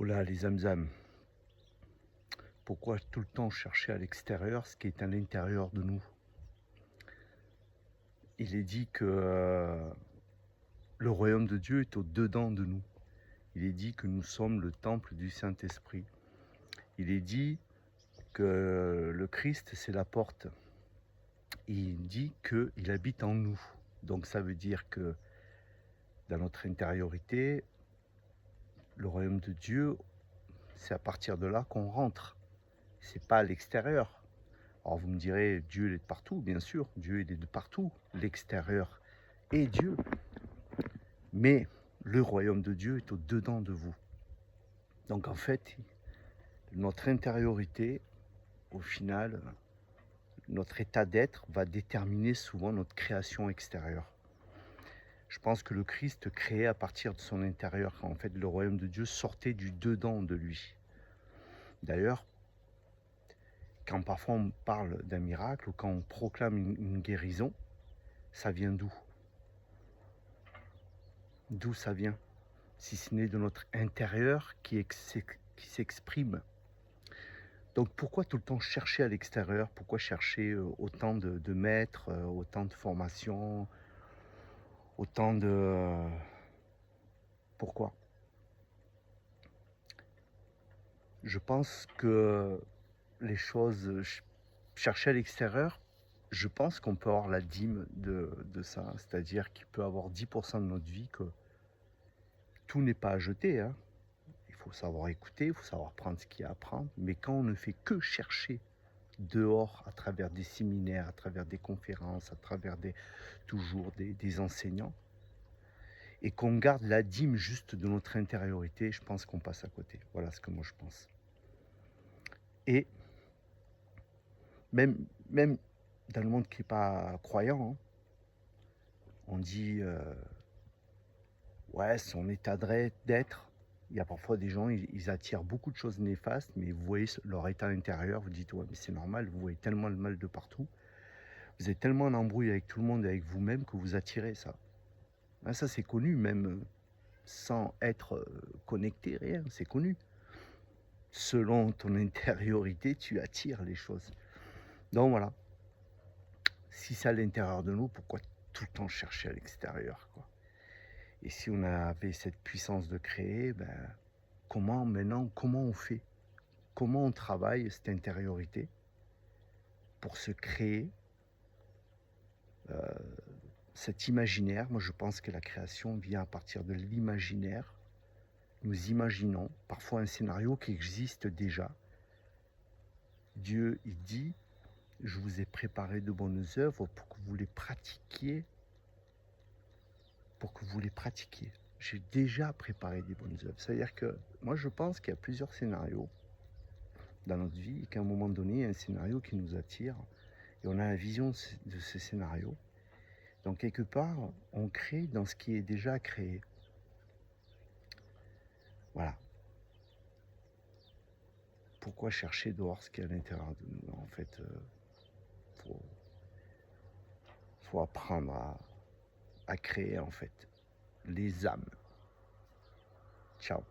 Voilà les zamzams, pourquoi tout le temps chercher à l'extérieur ce qui est à l'intérieur de nous? Il est dit que le royaume de Dieu est au-dedans de nous. Il est dit que nous sommes le temple du Saint-Esprit. Il est dit que le Christ, c'est la porte. Il dit qu'il habite en nous. Donc ça veut dire que dans notre intériorité, le royaume de Dieu, c'est à partir de là qu'on rentre. C'est pas à l'extérieur. Alors vous me direz, Dieu il est de partout, bien sûr, Dieu il est de partout, l'extérieur est Dieu. Mais le royaume de Dieu est au-dedans de vous. Donc en fait, notre intériorité, au final, notre état d'être va déterminer souvent notre création extérieure. Je pense que le Christ créait à partir de son intérieur. En fait, le royaume de Dieu sortait du dedans de lui. D'ailleurs, quand parfois on parle d'un miracle ou quand on proclame une guérison, ça vient d'où? D'où ça vient? Si ce n'est de notre intérieur qui s'exprime. Donc pourquoi tout le temps chercher à l'extérieur? Pourquoi chercher autant de maîtres, autant de formations, autant de... Pourquoi? Je pense que les choses, chercher à l'extérieur, je pense qu'on peut avoir la dîme de ça. C'est-à-dire qu'il peut avoir 10% de notre vie que tout n'est pas à jeter, hein. Il faut savoir écouter, il faut savoir prendre ce qu'il y a à prendre. Mais quand on ne fait que chercher dehors, à travers des séminaires, à travers des conférences, à travers toujours des enseignants, et qu'on garde la dîme juste de notre intériorité, je pense qu'on passe à côté. Voilà ce que moi je pense. Et même dans le monde qui n'est pas croyant, hein, on dit ouais, son état d'être. Il y a parfois des gens, ils attirent beaucoup de choses néfastes, mais vous voyez leur état intérieur, vous dites ouais, mais c'est normal, vous voyez tellement le mal de partout. Vous êtes tellement en embrouille avec tout le monde et avec vous-même que vous attirez ça. Ah, ça, c'est connu, même sans être connecté, rien, c'est connu. Selon ton intériorité, tu attires les choses. Donc voilà, si c'est à l'intérieur de nous, pourquoi tout le temps chercher à l'extérieur, quoi? Et si on avait cette puissance de créer, ben, comment maintenant, comment on fait? Comment on travaille cette intériorité pour se créer cet imaginaire? Moi, je pense que la création vient à partir de l'imaginaire. Nous imaginons parfois un scénario qui existe déjà. Dieu, il dit, je vous ai préparé de bonnes œuvres pour que vous les pratiquiez, J'ai déjà préparé des bonnes œuvres. C'est-à-dire que moi, je pense qu'il y a plusieurs scénarios dans notre vie et qu'à un moment donné, il y a un scénario qui nous attire et on a la vision de ce scénario. Donc, quelque part, on crée dans ce qui est déjà créé. Voilà. Pourquoi chercher dehors ce qui est à l'intérieur de nous? En fait, faut apprendre à créer, en fait, les âmes. Ciao.